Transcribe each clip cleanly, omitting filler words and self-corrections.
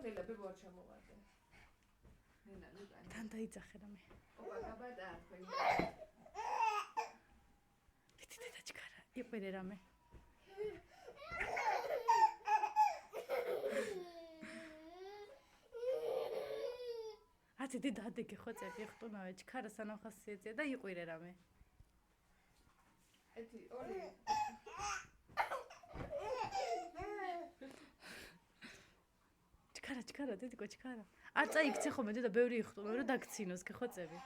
ნელა ბებო არ ჩამოვარდა. ნელა ლუკანი. თან დაიძახე რამე. ოპა გაბატა თქვენ. ვიტი დედა ჩქარა. იყვირე რამე. აცი დედა ადეგე ხოცები ხტუნავე ჩქარა სანამ ხასიათია და იყვირე რამე. ეთი ორი. ჩქარა დედიკო ჩქარა. არ წაიქცე ხოლმე დედა ბევრი იხტუნო რომ დაგცინოს გეხოცები.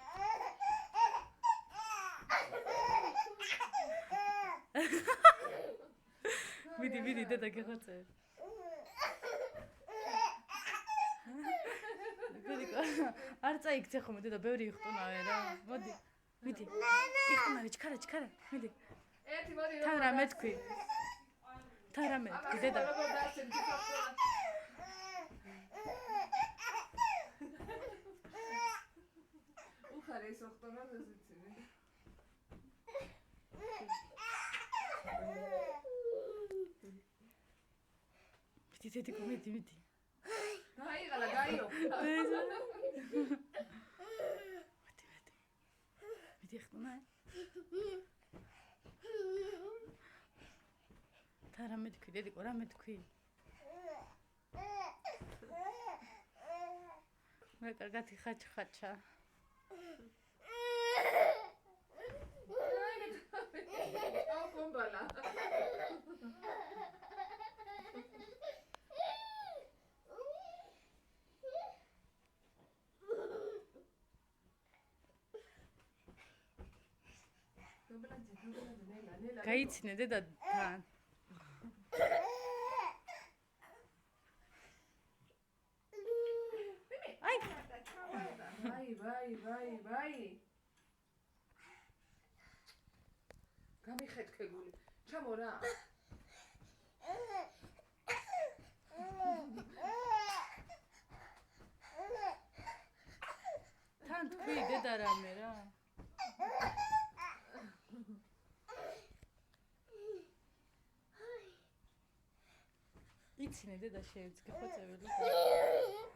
მიდი დედა გეხოცები. დედიკო არ წაიქცე ხოლმე დედა ბევრი იხტუნავე რა. მოდი. იხტუნავე ჩქარა. მიდი. ერთი მოდი თან რამე თქვი დედა. უხარ ეს ოქტომბერ ზიცინე. მიდი დედიკო მიდი. გაიღალა გაიო. მიდი ხტუნა. თან რამე თქვი დედიკო რამე თქვი. მე კარგად იხაჩხაჩა. კომბალა. გაიცინე დედა თან. ვაი. გამიხეთქებული. ჩამო რა. თან თქვი დედა რამე რა. იცინე დედა შეეც გეხოცები.